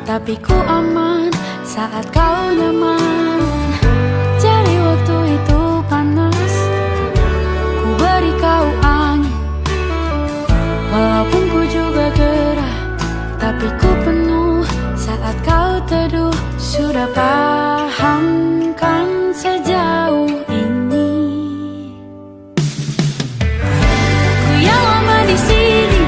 tapi ku aman saat kau nyaman. Jadi waktu itu panas, ku beri kau angin. Walaupun ku juga gerah, tapi ku penuh saat kau teduh. Sudah paham kan sejauh ini? Ku yang lama di sini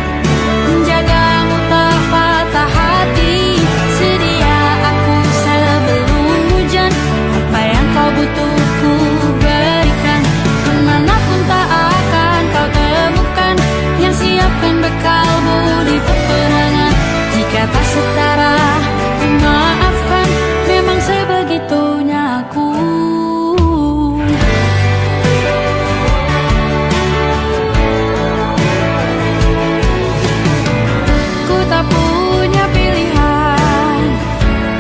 menjagamu tak patah hati. Sedia aku sebelum hujan, apa yang kau butuh ku berikan. Kemanapun tak akan kau temukan yang siapkan bekalmu di peperangan. Jika tak setara, ku maafkan, memang sebegitunya aku. Ku tak punya pilihan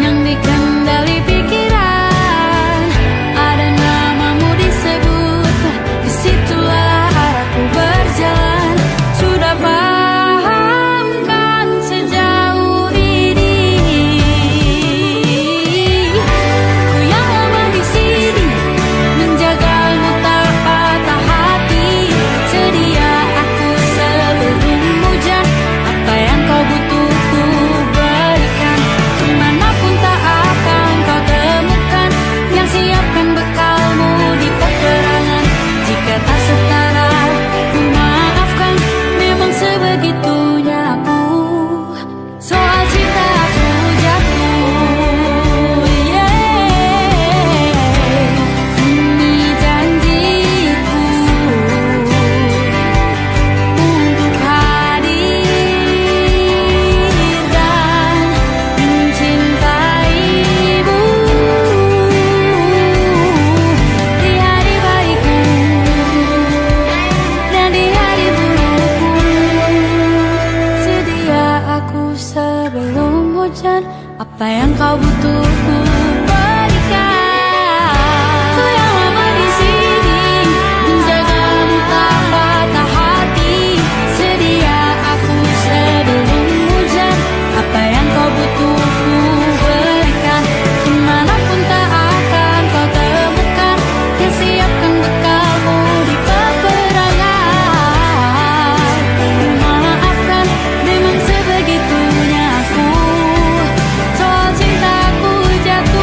yang dikendali pikiran. Ada namamu disebut, disitulah arahku berjalan. Sudah paham kan sejauh ini? Ku yang lama di sini menjagamu tak patah hati. Sedia aku sebelum hujan, apa yang kau butuh ku berikan. Kemanapun tak akan kau temukan yang siapkan bekalmu di peperangan. Jika tak setara, ku maafkan, memang sebegitunya aku. Soal cinta aku jatuh, ini janjiku untuk hadir dan mencintaimu di hari baikku dan di hari burukku. Sedia aku sebelum hujan, apa yang kau butuh ku berikan. Ku yang lama di sini menjagamu tak patah hati. Sedia aku sebelum hujan, apa yang kau butuh ku berikan. Kemanapun tak akan kau temukan yang siapkan bekalmu di peperangan. Maafkan, memang sebegitunya aku. Soal cintaku jatuh.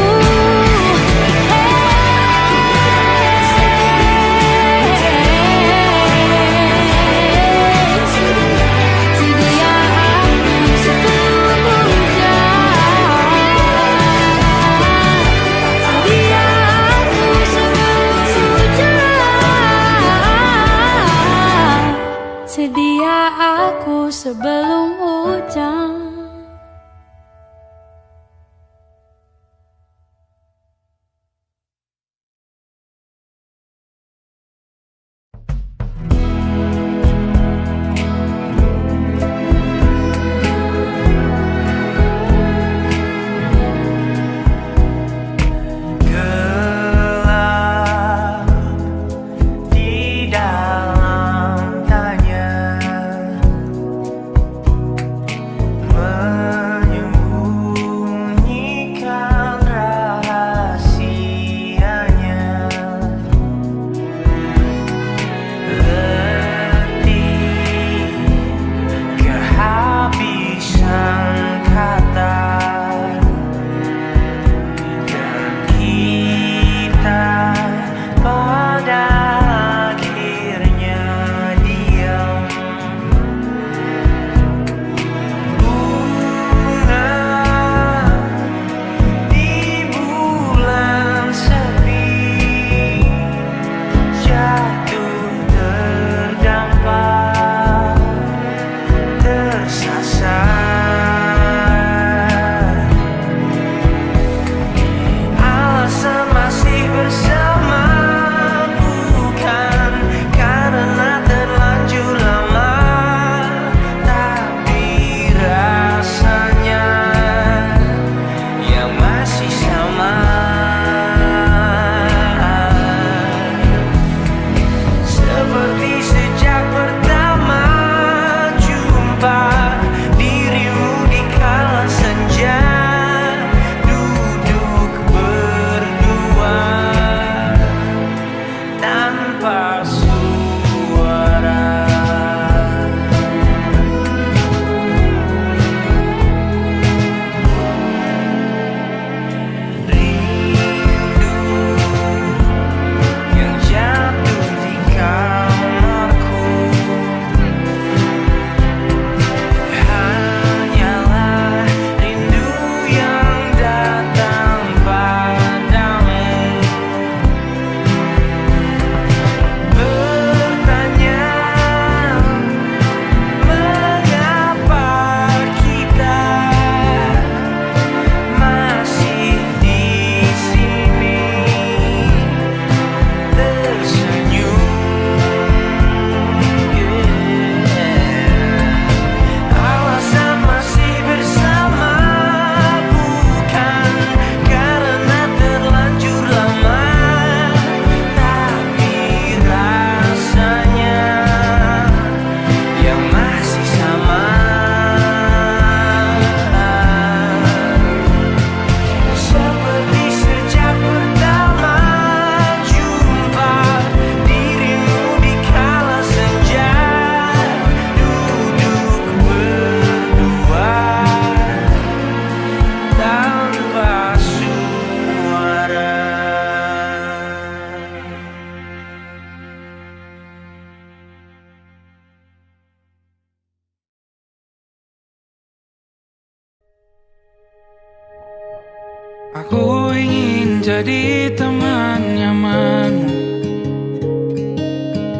Aku ingin jadi teman nyamanmu,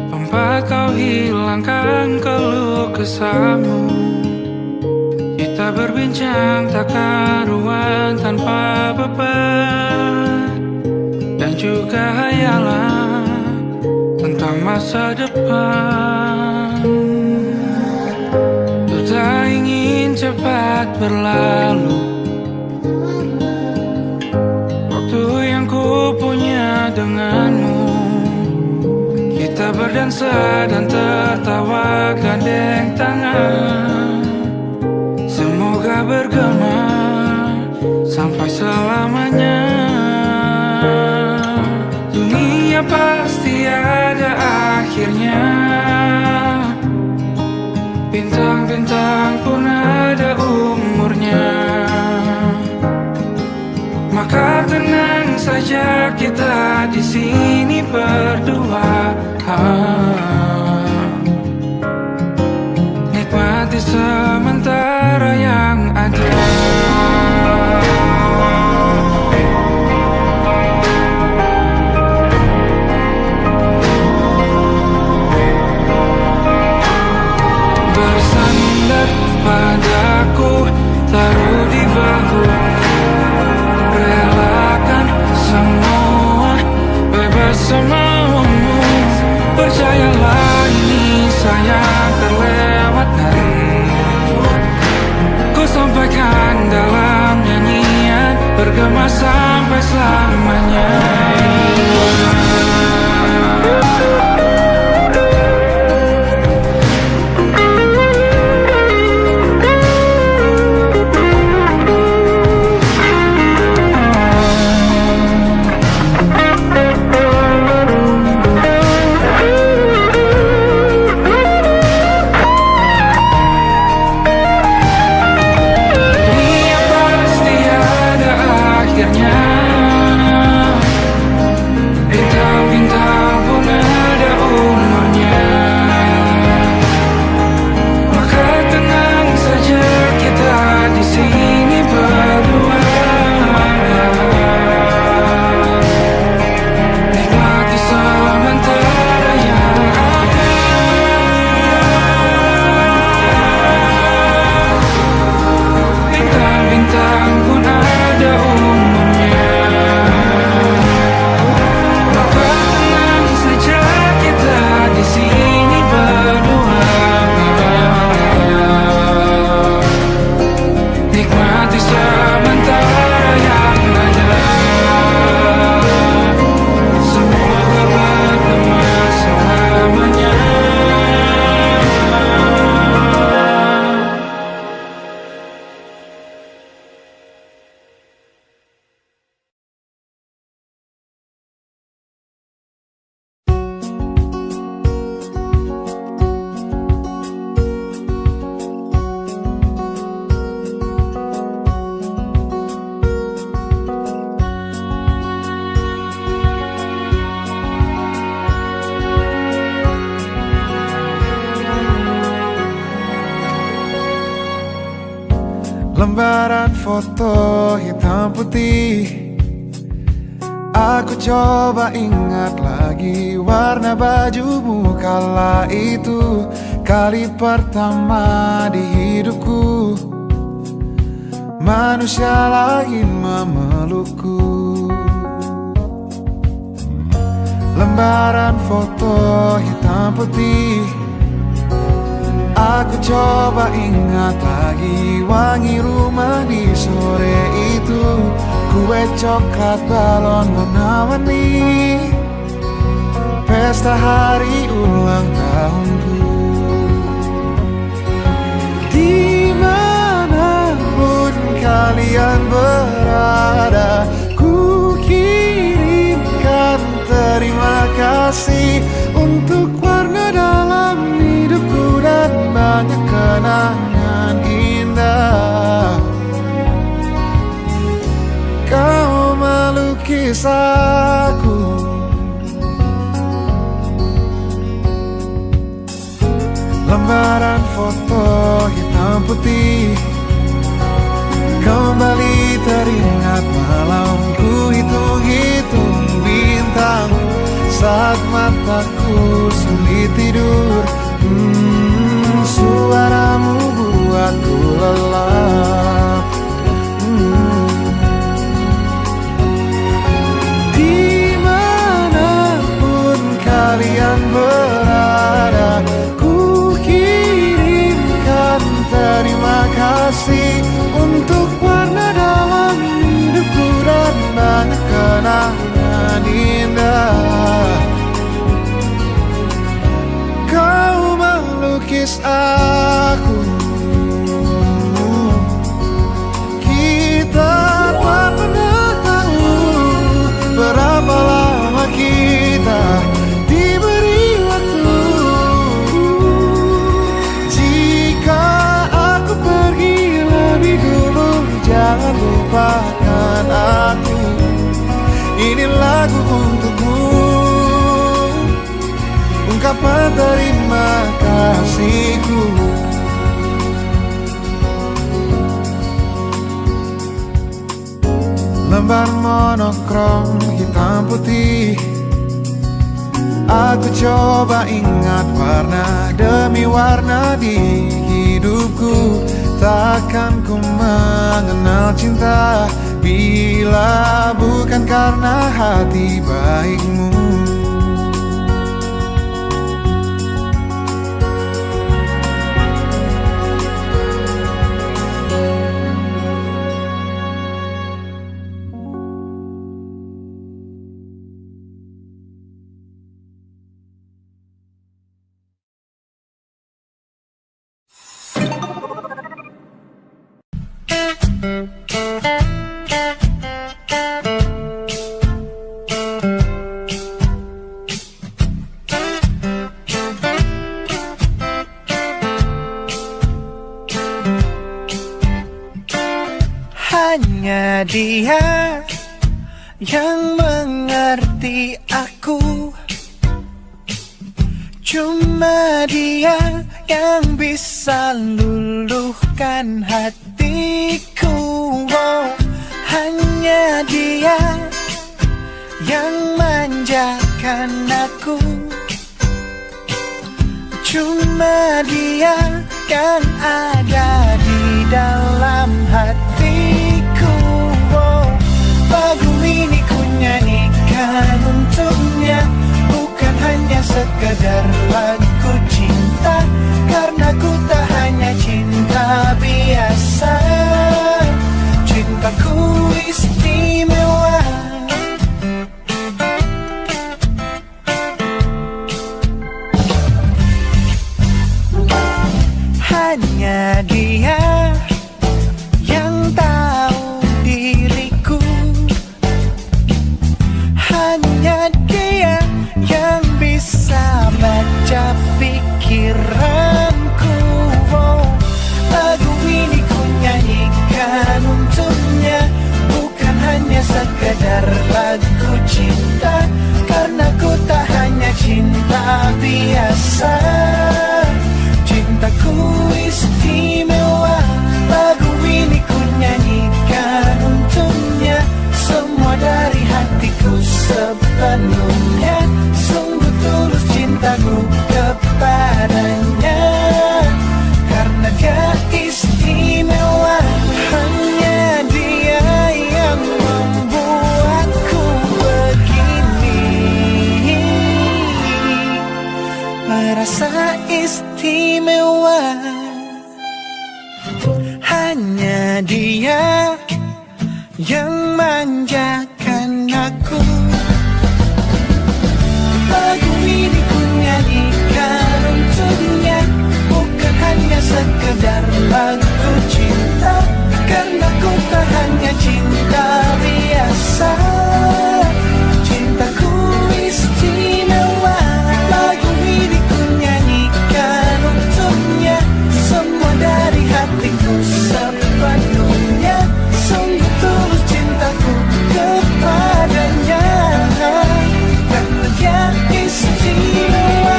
tempat kau hilangkan keluh kesahmu. Kita berbincang tak karuan tanpa beban, dan juga hayalan tentang masa depan. Ku tak ingin cepat berlalu waktu yang ku punya denganmu. Kita berdansa dan tertawa gandeng tangan, semoga bergema sampai selamanya. Dunia pasti ada akhirnya, bintang-bintang pun ada umurnya. Maka tenang saja kita di sini berdua, nikmati sementara yang ada. Bersandar padaku, taruh di bahu, relakan semua, bebas semaumu. Percayalah ini sayang terlewatkan, ku sampaikan dalam nyanyian, bergema sampai selamanya. Lembaran foto hitam putih, aku coba ingat lagi warna bajumu kala itu. Kali pertama di hidupku, manusia lain memelukku. Lembaran foto hitam putih, aku coba ingat lagi wangi rumah di sore itu. Kue coklat, balon warna-warni, pesta hari ulang tahunku. Dimanapun kalian berada, ku kirimkan terima kasih untuk warna dalam hidupku dan banyak kenangan indah. Kau melukis aku, lembaran foto hitam putih, kembali teringat malam sulit tidur. Suaramu buatku lelap. Dimanapun kalian berada, ku kirimkan terima kasih untuk warna dalam hidupku dan banyak kenangan indah. Kau melukis aku, kita tak pernah tahu berapa lama kita diberi waktu. Jika aku pergi lebih dulu, jangan lupakan aku. Ini lagu untukmu, ungkapan terima kasihku. Lembar monokrom hitam putih, aku coba ingat warna demi warna di hidupku. Takkan ku mengenal cinta bila bukan karena hati baikmu. Hanya dia yang mengerti aku, cuma dia yang bisa luluhkan hatiku. Oh, hanya dia yang manjakan aku, cuma dia yang ada di dalam hatiku. Oh, lagu ini ku nyanyikan untuknya, bukan hanya sekedar lagu cinta, karena ku tak hanya cinta biasa. Cintaku istimewa. Hanya dia yang tahu diriku, hanya dia yang bisa baca pikiranku. Oh, lagu ini ku nyanyikan untuknya, bukan hanya sekedar lagu cinta, karena ku tak hanya cinta biasa. Cintaku istimewa. Lagu ini ku nyanyikan untuknya, semua dari hatiku sepenuhnya. Sungguh tulus cintaku kepadanya, karena dia istimewa. Hanya dia yang membuatku begini, merasa istimewa. Hanya dia yang manjakan aku. Lagu ini ku nyanyikan untuknya, bukan hanya sekedar lagu cinta, karena ku tak hanya cinta biasa. Cintaku istimewa. Lagu ini ku nyanyikan untuknya, semua dari hatiku sepenuhnya. Sungguh tulus cintaku kepadanya, karena dia istimewa.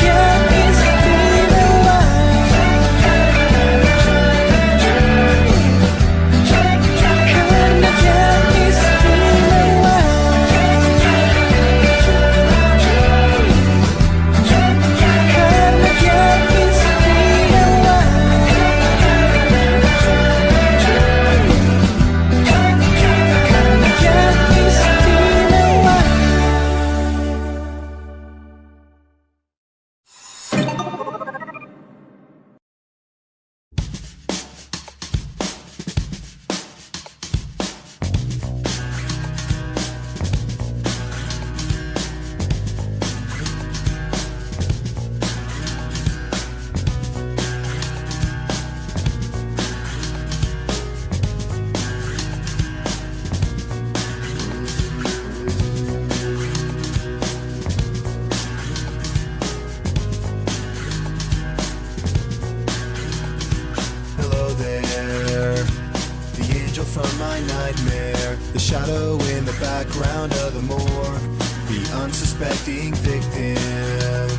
Dia istimewa. my nightmare. The shadow in the background of the morgue, the unsuspecting victim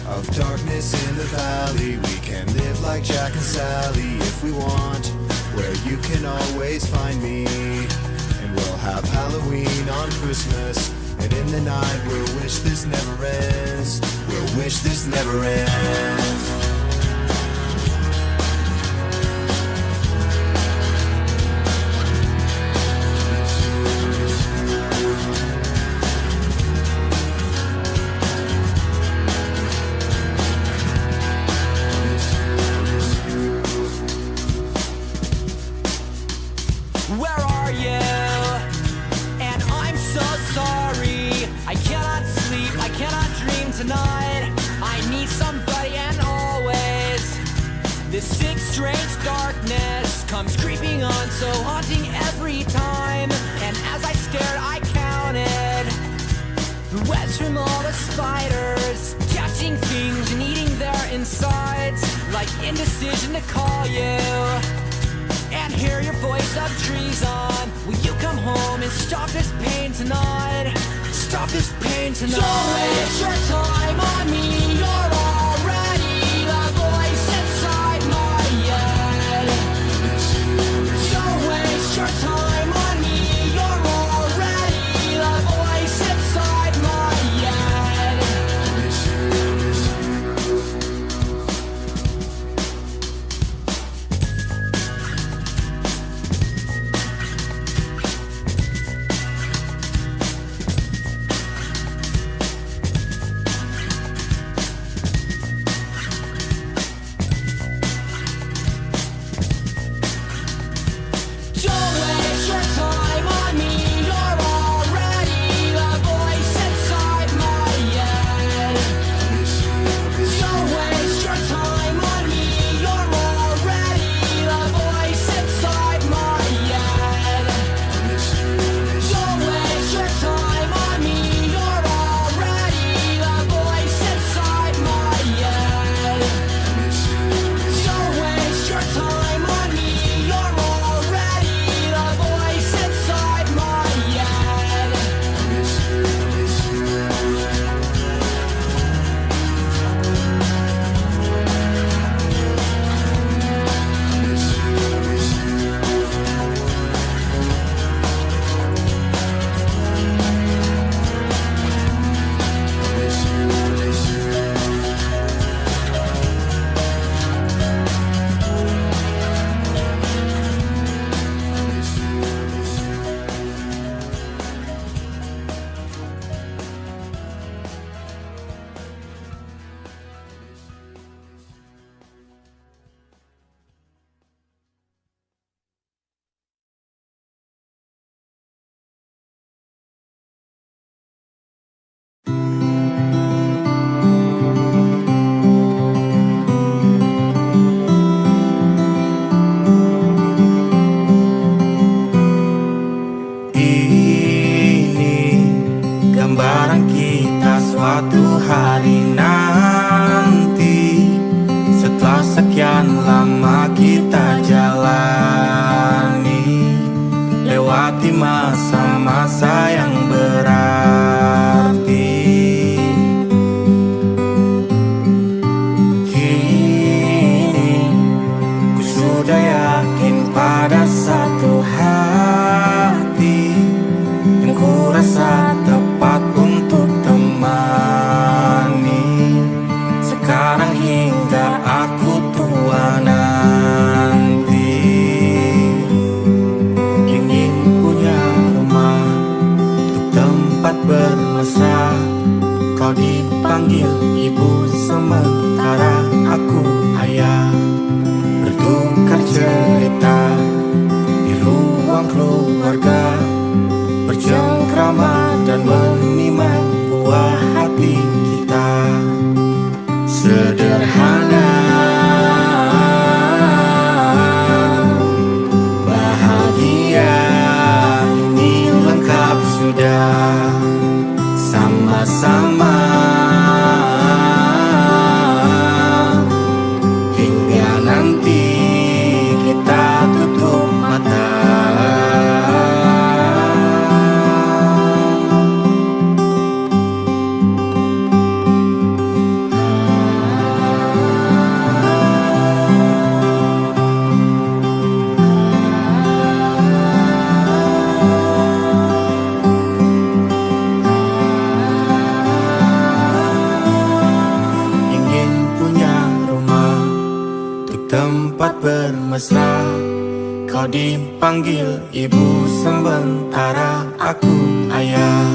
of darkness in the valley. We can live like Jack and Sally if we want, where you can always find me. And we'll have Halloween on Christmas, and in the night we'll wish this never ends. We'll wish this never ends. Where are you? And I'm so sorry. I cannot sleep, I cannot dream tonight. I need somebody, and always this sick, strange darkness comes creeping on, so haunting every time. And as I stared, I counted the webs from all the spiders, catching things and eating their insides, like indecision to call you and hear your voice of treason. Will you come home and stop this pain tonight? Stop this pain tonight. Don't waste your time on me. You're already the voice inside my head. Don't waste your time on me. You're already the voice inside my head. bermesra. Kau dipanggil ibu sementara aku ayah.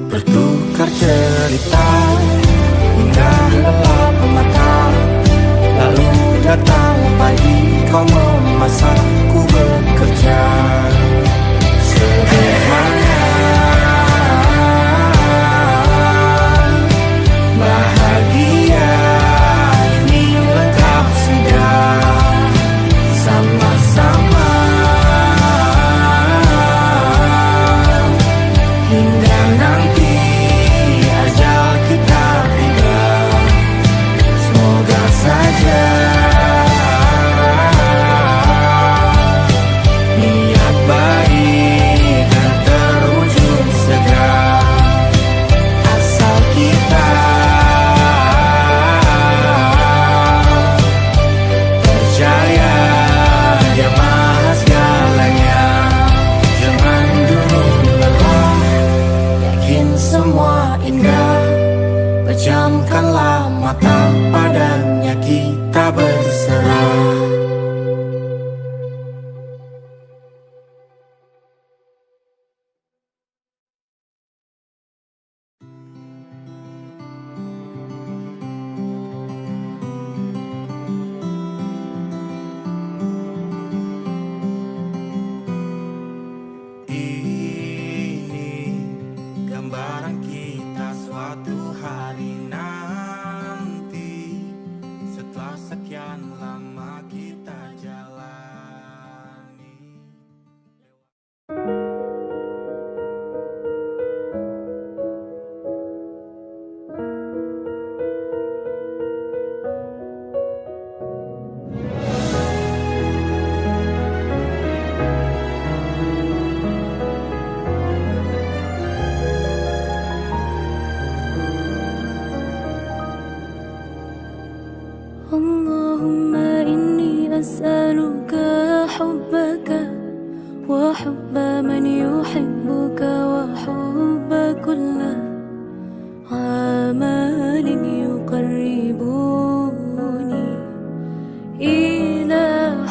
Bertukar cerita hingga lelap mata. Lalu datang pagi kau memasakku bekerja. Sederhana, bahagia ini lengkap sudah. Sama-sama hingga nanti ajal kita tiba. Semoga saja niat baik dan terwujud segera. Asal kita percaya Dia maha segalanya. Jangan dulu lelah, yakin semua indah. Pejamkanlah mata, padanya kita berserah. Ini gambaran kita suatu hari nanti. Setelah sekian lama kita jalani. Allahumma inni as'aluka hubbaka wa hubba man yuhibbuka wa hubba kulla amalin yuqarribuni ila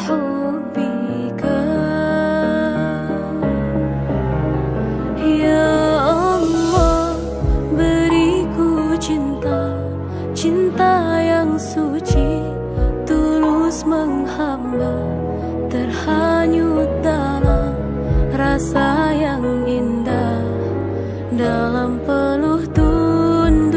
hubbika. Ya Allah, beriku cinta, cinta yang suci, tulus menghamba, terhanyut dalam rasa yang indah, dalam peluh tunduk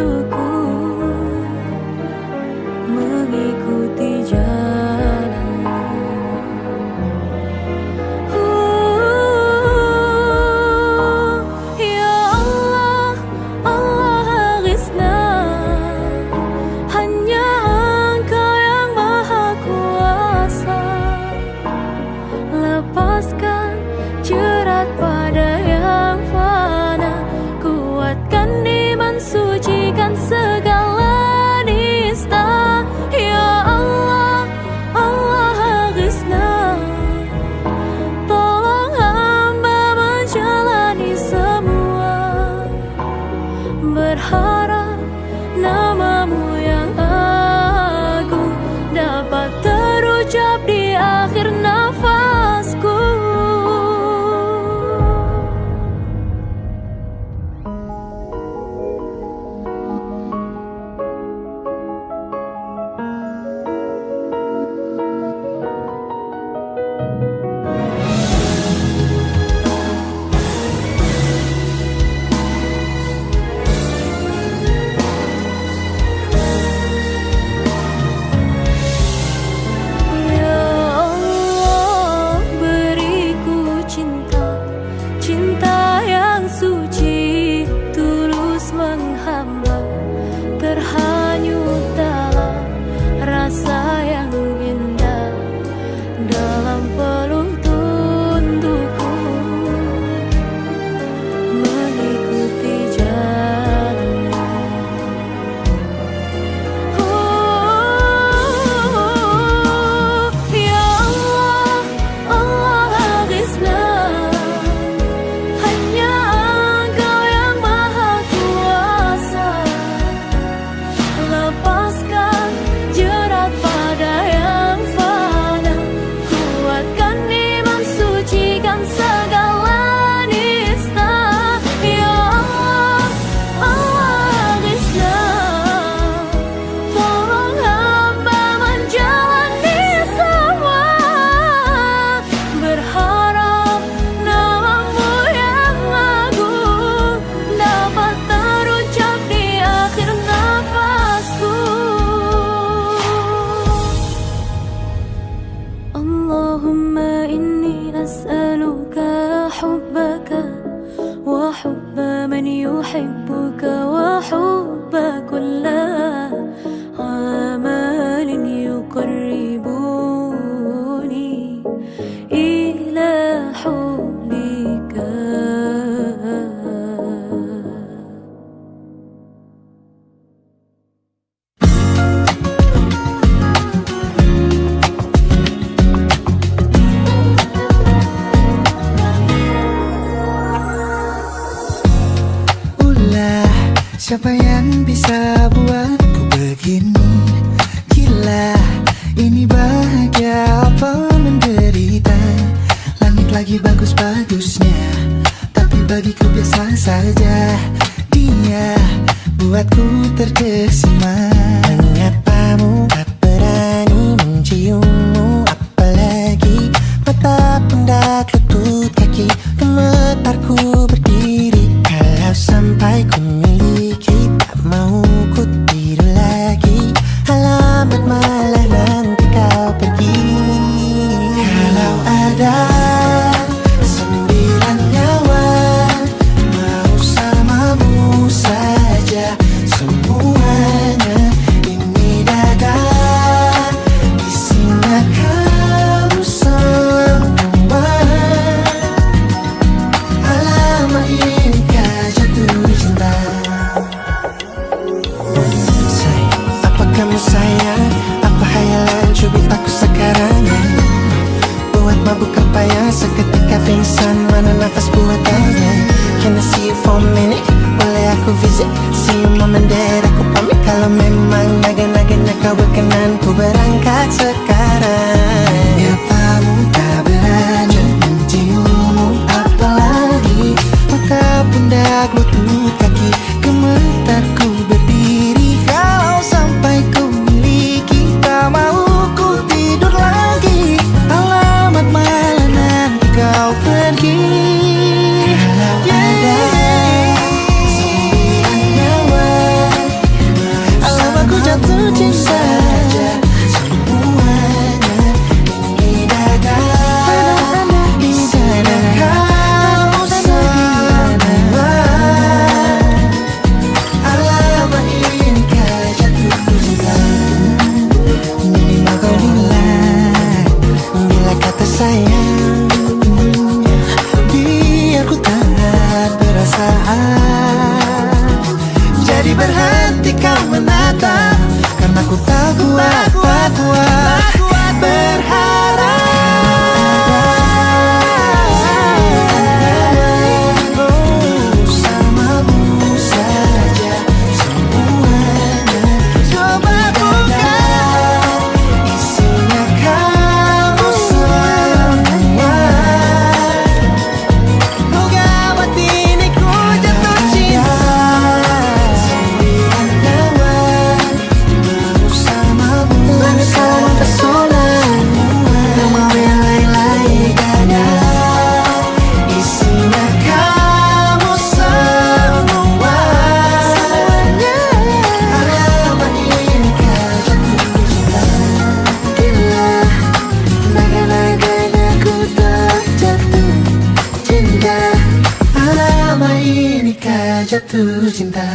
Siapa yang bisa buatku begini? Gila, ini bahagia apa menderita? Langit lagi bagus-bagusnya, tapi bagiku biasa saja. Dia buatku terkesima. Menyapamu tak berani menciummu, apalagi mata pundak lutut kaki. Gemetarku berdiri kalau sampai ku miliki. Tak mau ku tidur lagi, alamat malah nanti kau pergi. Kalau ada 9 nyawa, mau samamu saja semuanya. Ini dada isinya kamu semua. Alamak inikah jatuh cinta. Apa kamu sayang? Apa hayalan cubitaku sekarang? Buat mabuk apa ya? Seketika pingsan, mana nafas buatannya? Can I see you for a minute? Boleh aku visit? See you mom and dad, aku pamit. Kalau memang naga-naganya kau berkenan, ku berangkat sekarang. Nyapamu tak berani menciummu, apalagi mata pundak lutut kaki. Gemetarku berdiri kalau sampai ku miliki. Tak mau ku tidur lagi, alamat malah nanti kau pergi. Kalau ada 9 nyawa, alamat ku jatuh cinta semuanya. Ini dada di sana kau semua. Alamat inikah jatuh cinta. Minimal kau nilai bila kata sayang, biar ku tak perasaan. Jadi berhenti kau menatap, karena ku tak kuat berharap. Bersamamu saja semuanya. Coba buka, isinya kamu semua. Oh gawat ini ku jatuh cinta. 9 nyawa, bersamamu pesona. Tak mau yang lain-lain dada, isinya kamu semua. Alamat inikah jatuh cinta. Gila, naga-naganya ku tak jatuh cinta. Alamat inikah jatuh cinta.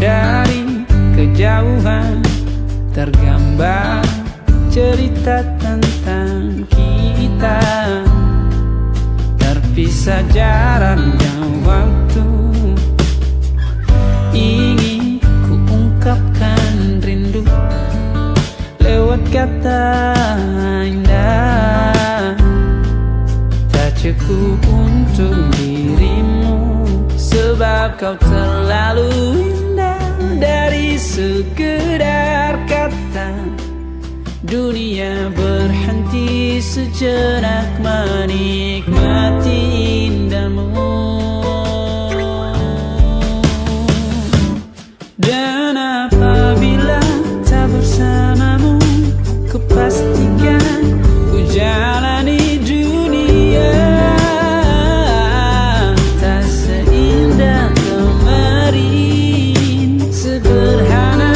Dari kejauhan tergambar cerita tentang kita, terpisah jarak dan waktu. Ingin ku ungkapkan rindu lewat kata indah. Tak cukup untuk dirimu, sebab kau terlalu indah. Dari sekedar kata, dunia berhenti sejenak menikmati indahmu. Dan apabila tak bersamamu, kupastikan ku jalani dunia tak seindah kemarin. Sederhana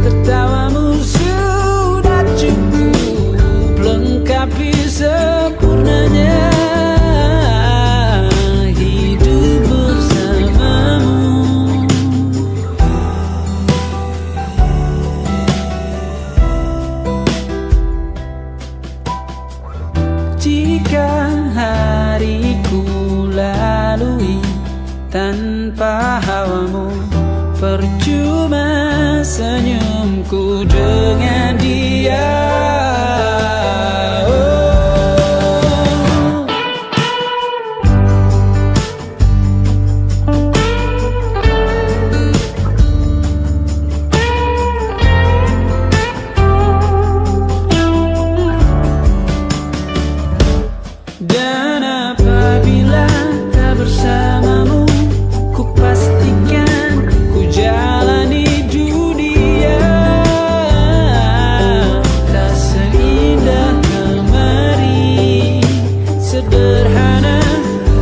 tertawamu sudah cukup lengkapi sempurnanya percuma senyumku dengan dia. Dan apabila tak bersamamu, ku pastikan ku jalani dunia tak seindah kemari. Sederhana,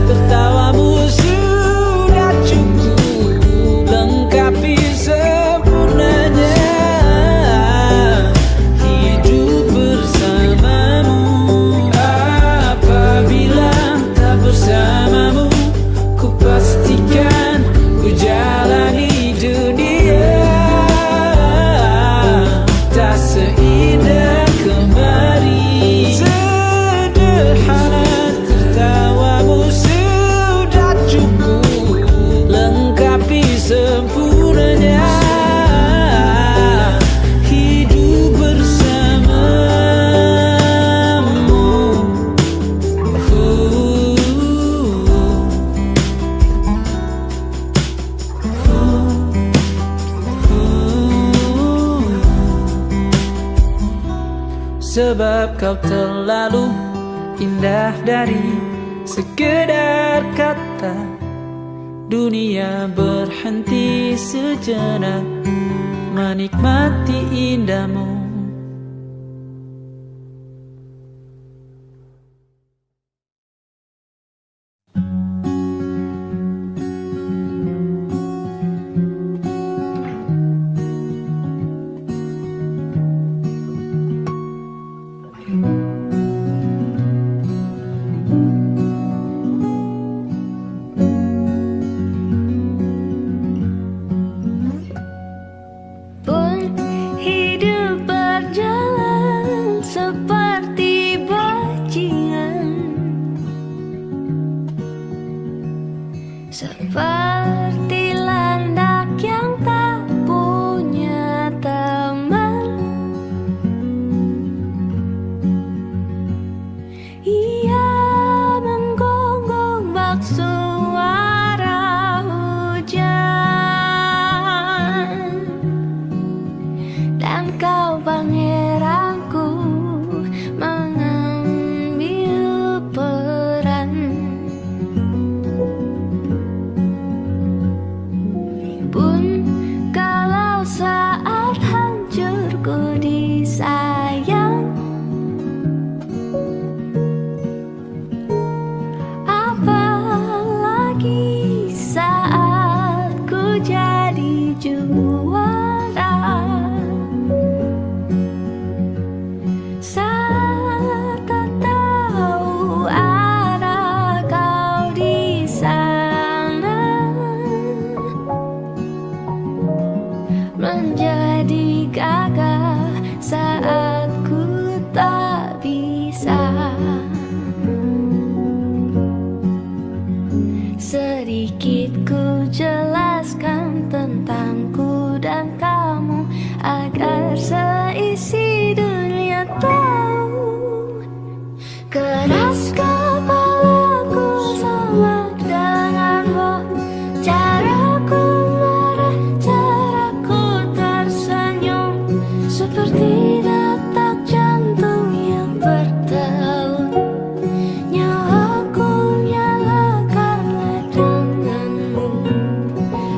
tertawamu sudah cukup lengkapi sempurnanya hidup bersamamu. Apabila tak bersamamu, ku pastikan ku jalani dunia tak seindah kemari. Sederhana, tertawamu sudah cukup lengkapi sempurnanya hidup bersamamu. Sebab kau terlalu indah dari sekedar kata. Dunia berhenti sejenak menikmati indahmu. Pun hidup berjalan seperti bajingan, seperti landak yang tak punya teman. Ia menggonggong bak suara hujan, dan kau pangeranku mengambil peran. Pun kalau saat hancurku disayang, apalagi saat ku jadi juara. Saat tak tahu arah kau di sana, menjadi gagah saat ku tak bisa. Sedikit ku jelaskan tentangku dan kamu agar seisi dunia tahu. Keras kepalaku sama denganmu, caraku marah, caraku tersenyum, seperti detak jantung yang berdeut. Nyawaku nyala karena denganmu.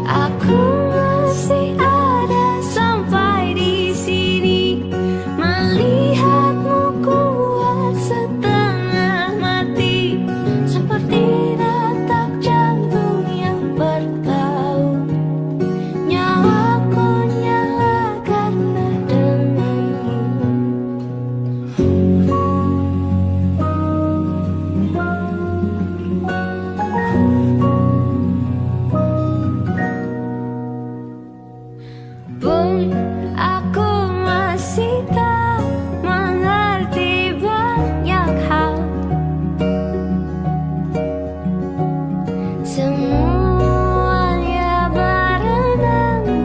Aku masih ada sampai di sini, melihatmu kuat setengah mati, seperti detak jantung yang berdeut. Nyawaku nyala karena denganmu. Pun aku masih tak mengerti banyak hal. Semuanya berenang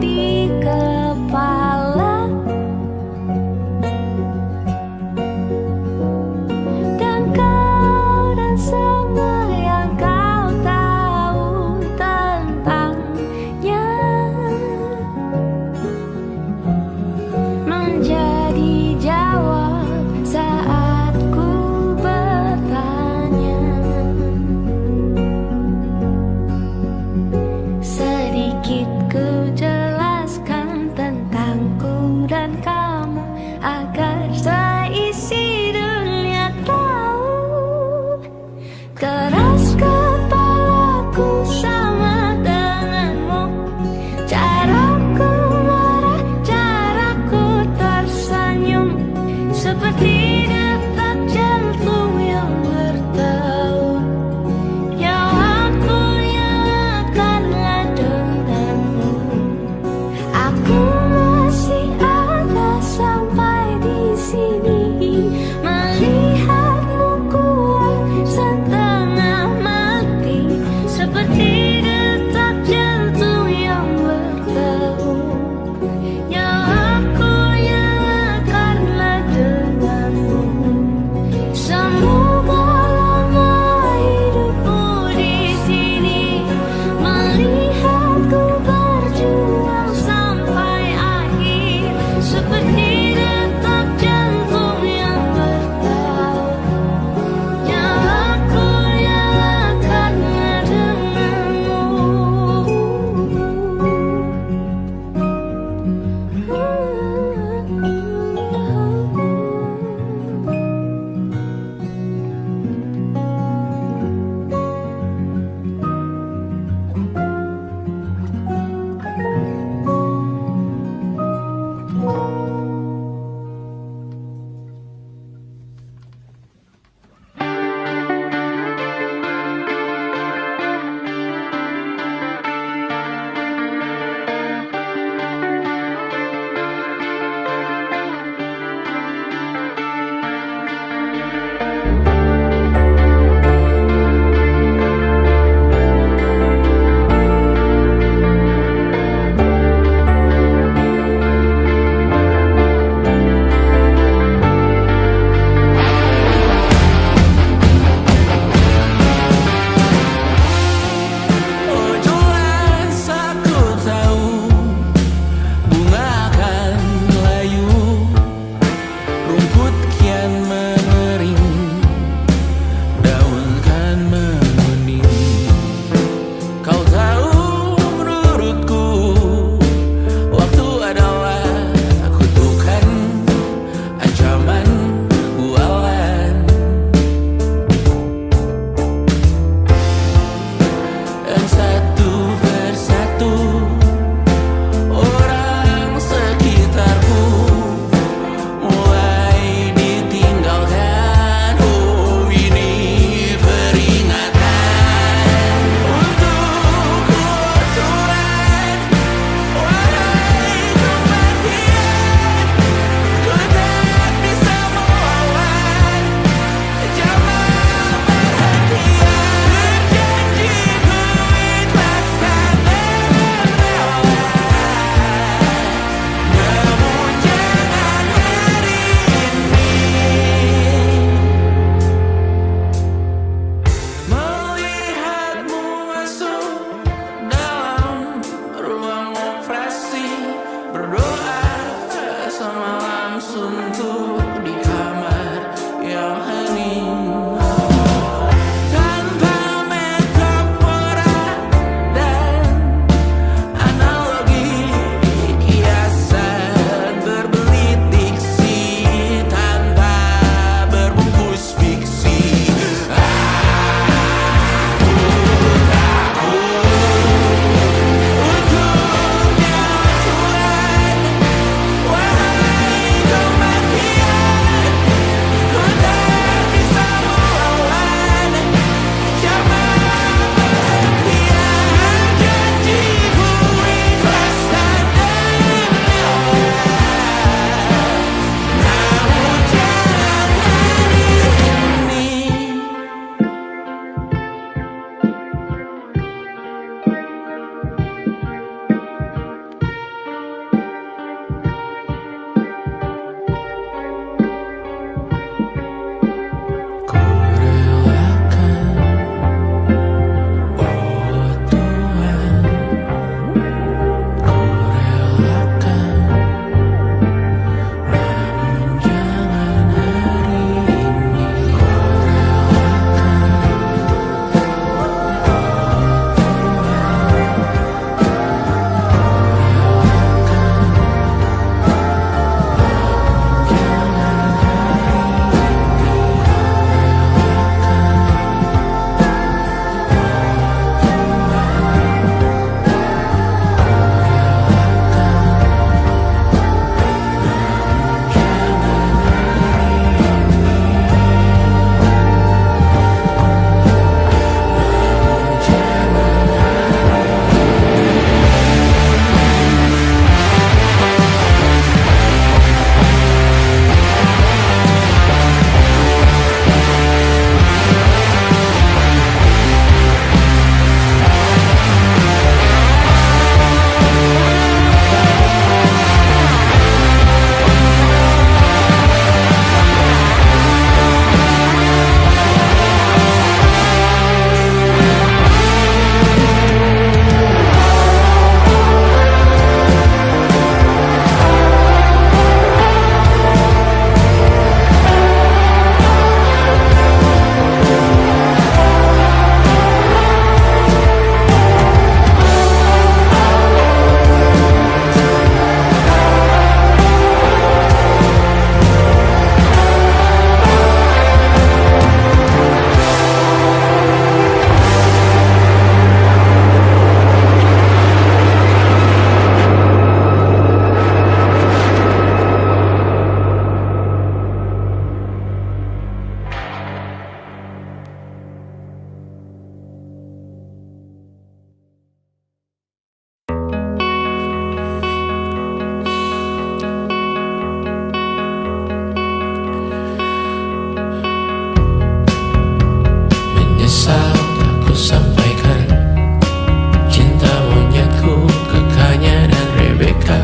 Amerika.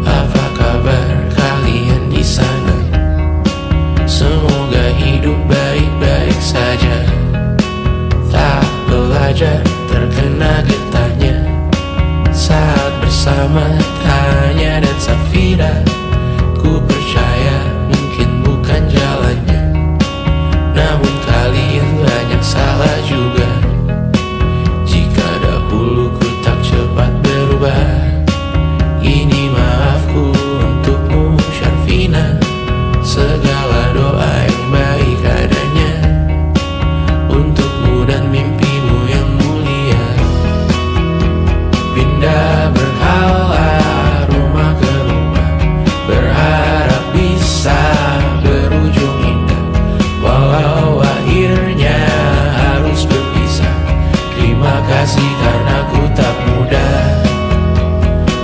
Apa kabar kalian di sana? Semoga hidup baik-baik saja. Tak belajar terkena getahnya saat bersama Tanya dan Safira. Ku percaya mungkin bukan jalannya, namun kalian banyak salah juga. Jika dahulu ku tak cepat berubah, ini maafku untukmu Syarfina. Segala doa yang baik adanya untukmu dan mimpimu yang mulia. Pindah berhala rumah ke rumah, berharap bisa berujung indah. Walau akhirnya harus berpisah, terima kasih karena ku tak mudah.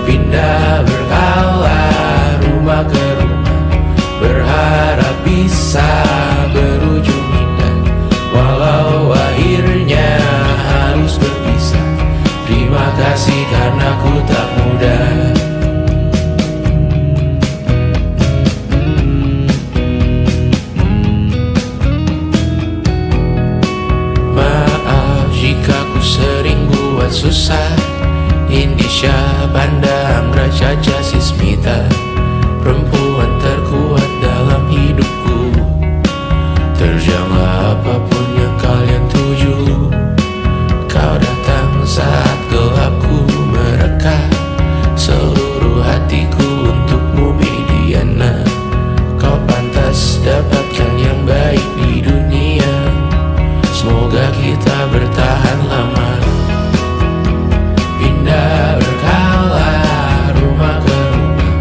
Pindah berhala rumah ke rumah, berharap bisa berujung indah. Walau akhirnya harus berpisah, terima kasih karena ku tak mudah. Maaf jika ku sering buat susah. Indisha, Banda, Anggra, Caca, Sismita, perempuan terkuat dalam hidupku. Terjanglah apapun yang kalian tuju. Kau datang saat gelapku mereka. Seluruh hatiku untukmu Mediana. Kau pantas dapatkan yang baik di dunia. Semoga kita bertahan lama. Pindah berkala rumah ke rumah,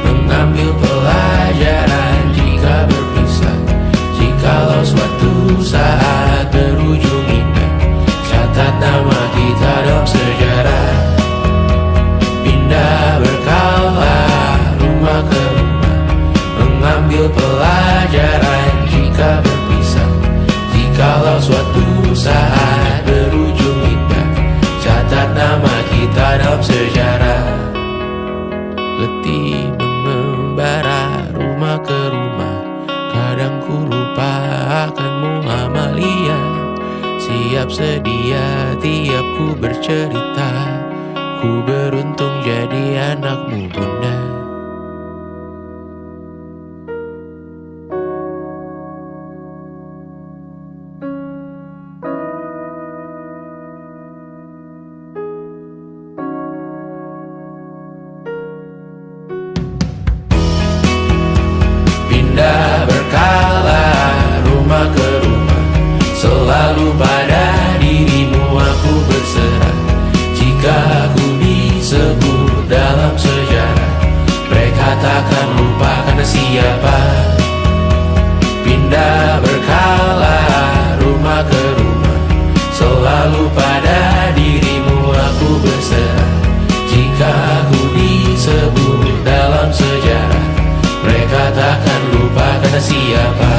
mengambil pelajaran jika berpisah. Jikalau suatu saat berujung indah, catat nama kita dalam sejarah. Pindah berkala rumah ke rumah, mengambil pelajaran jika berpisah. Jikalau suatu saat berujung indah, catat nama kita dalam sejarah. Letih mengembara rumah ke rumah, kadang ku lupa akanmu Amalia. Siap sedia tiap ku bercerita, ku beruntung jadi anakmu bunda. Pindah berkala rumah ke rumah, selalu pada dirimu aku berserah. Jika aku disebut dalam sejarah, mereka takkan lupa karena siapa. Pindah berkala rumah ke rumah, selalu pada dirimu aku berserah. Jika aku disebut dalam sejarah, mereka takkan lupa karena siapa.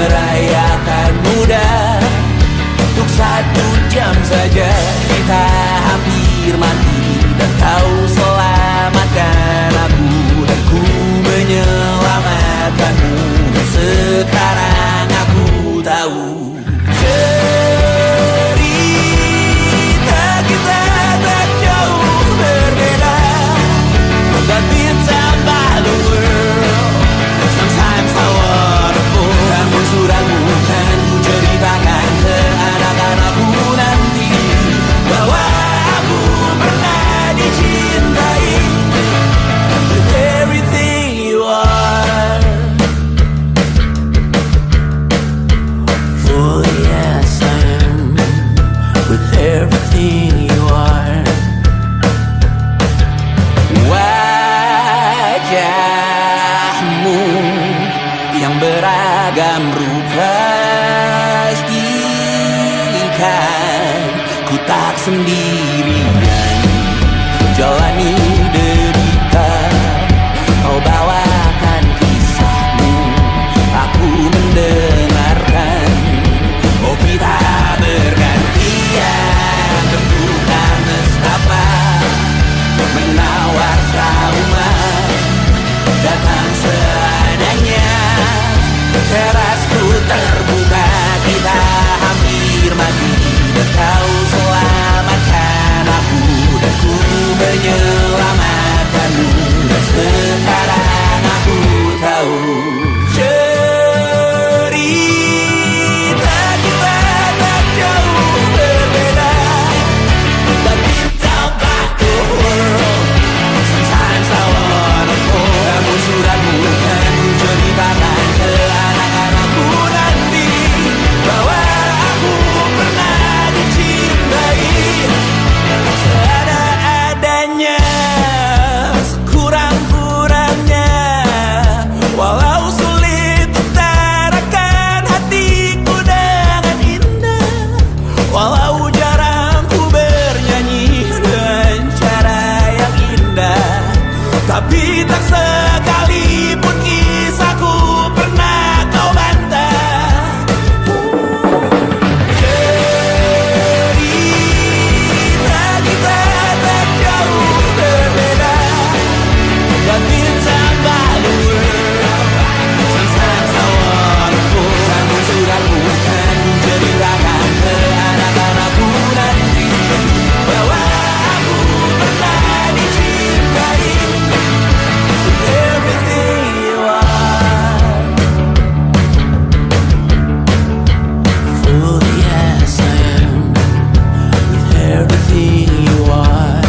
merayakan muda. Untuk 1 jam saja kita hampir mati, dan kau selamatkan aku, dan ku menyelamatkanmu. Dan sekarang aku tahu cerita kita tak jauh berbeda. But ditambah the world, sometimes how wonderful. Namun suratmu kan ku ceritakan ke anak-anakku nanti, bahwa aku pernah dicintai with everything you are. For yes I am, with everything you are. Wajahmu yang beragam rupa pastikan ku tak sendirian jalani derita. Kau bawakan kisahmu, aku mendengarkan. Oh kita bergantian bentukan nestapa, menawar trauma datang seadanya. Terasku terbuka, kita hampir mati, dan kau selamatkan aku, dan ku menyelamatkanmu. Dan sekarang aku tahu cerita kita tak jauh berbeda. But ditambah the world, sometimes I wanna fall. Namun suratmu kan ku ceritakan ke anak-anakku nanti, bahwa aku pernah dicintai seada-adanya, sekurang-kurangnya. Walau sulit utarakan hatiku dengan indah, walau jarang ku bernyanyi dengan cara yang indah, tapi tak sekalipun kisahku pernah kau bantah. Cerita kita tak jauh berbeda, dan ditambah the world, sometimes I wonderful. Namun suratmu kan ku ceritakan ke anak-anakku nanti, bahwa aku pernah dicintai with everything you are. For yes I am, with everything you are.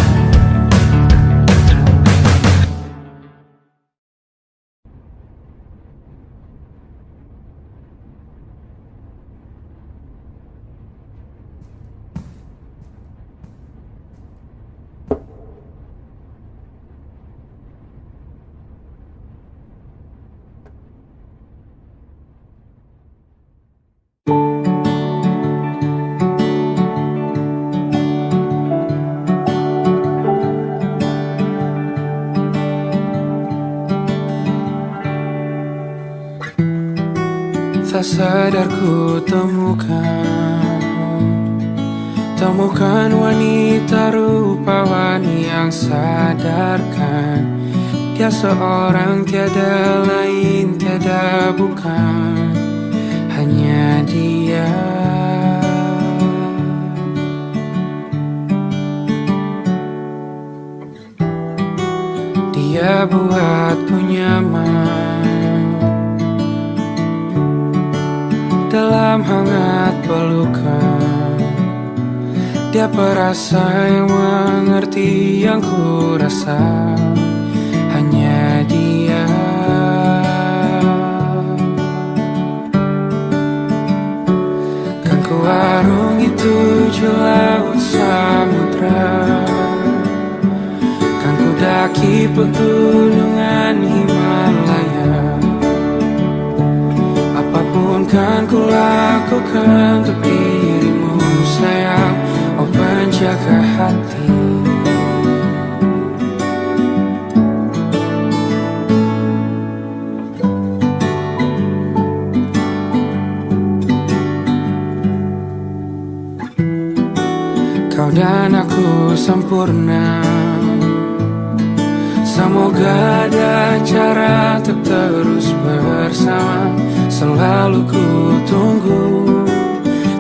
Tak sadar ku temukan wanita rupawan yang sadarkan dia seorang, tiada lain, tiada bukan, hanya dia. Dia buatku nyaman dalam hangat pelukan. Dia perasa yang mengerti yang ku rasa, hanya dia. Kan ku arungi 7 laut samudra, kan ku daki pegunungan Himalaya. Apapun kan ku lakukan untuk dirimu sayang, oh penjaga hati. sempurna. Semoga ada cara untuk terus bersama. Selalu ku tunggu,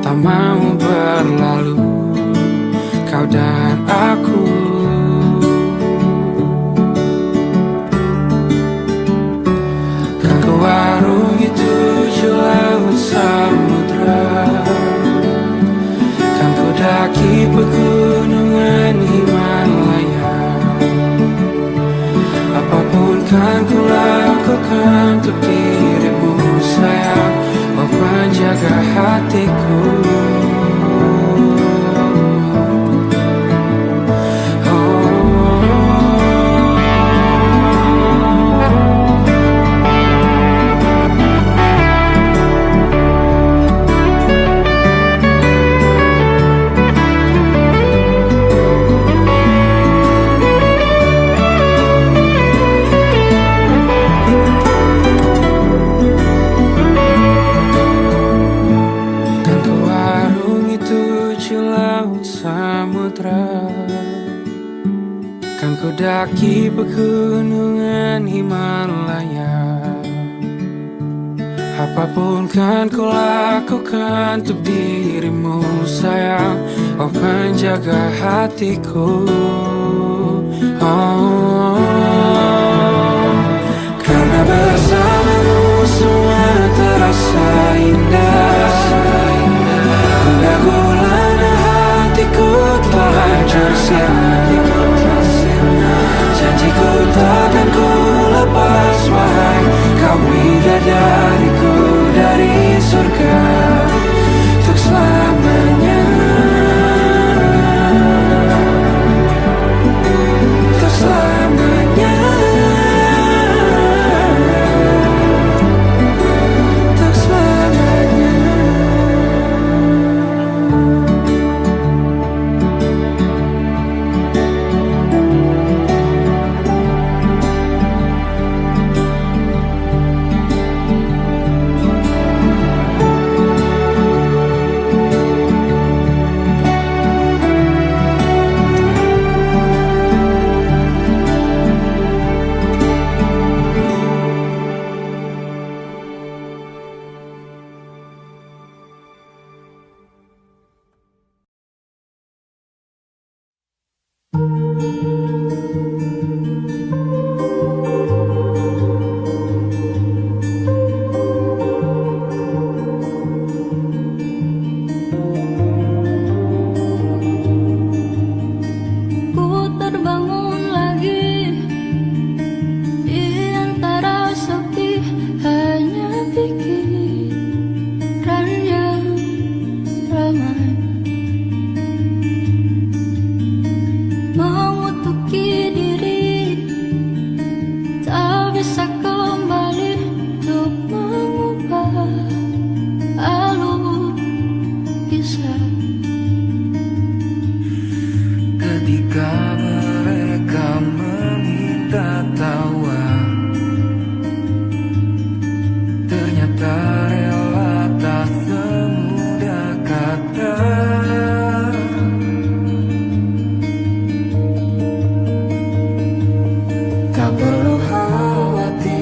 tak mau berlalu, kau dan aku. Kan ku warungi 7 laut samudra, kan ku daki pegunungan Himalaya. Apapun kan ku lakukan untuk dirimu sayang, oh penjaga hatiku. Kan ku daki pegunungan Himalaya. Apapun kan ku lakukan untuk dirimu sayang, oh penjaga hatiku. Oh, karena bersamamu semua terasa indah. Gundah gulana hatiku telah tersirat. Janjiku takkan ku lepas, wahai kau bidadariku dari surga untuk selamanya, untuk selamanya, untuk selamanya. Ku terbangun lagi di antara sepi, hanya pikiran yang ramai mengutuki diri, tak bisa kembali untuk mengubah alur kisah. Ketika mereka meminta tawa, ternyata rela tak semudah kata. Tak perlu khawatir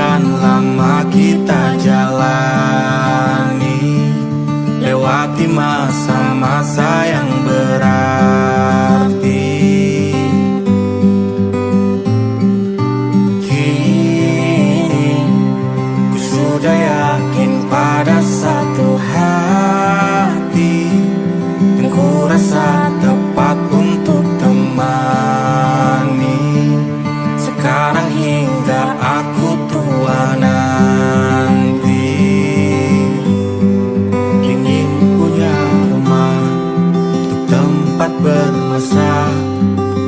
sekian lama kita jalani, lewati masa-masa yang berarti. Kini ku sudah yakin pada satu hati yang ku rasa tepat untuk temani. Sekarang hingga aku tua nanti, ingin punya rumah untuk tempat bermesra.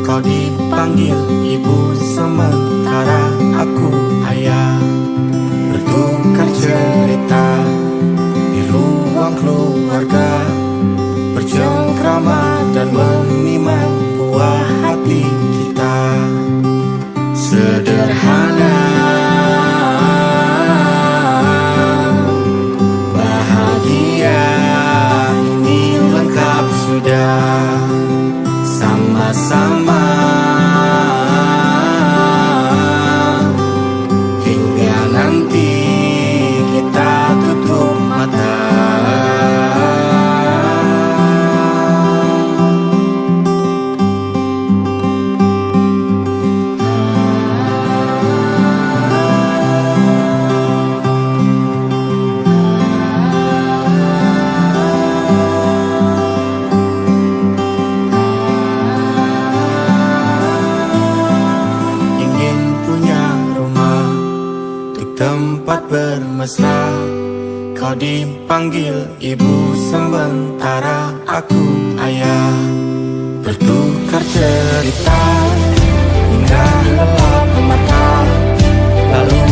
Kau dipanggil ibu sementara aku ayah, bertukar cerita di ruang keluarga, bercengkrama dan menimang buah hati kita. Sederhana, bahagia, ini lengkap sudah. Sama-sama hingga nanti kita tutup mata. Tempat bermesra, kau dipanggil ibu sementara aku ayah, bertukar cerita hingga lelap mata, lalu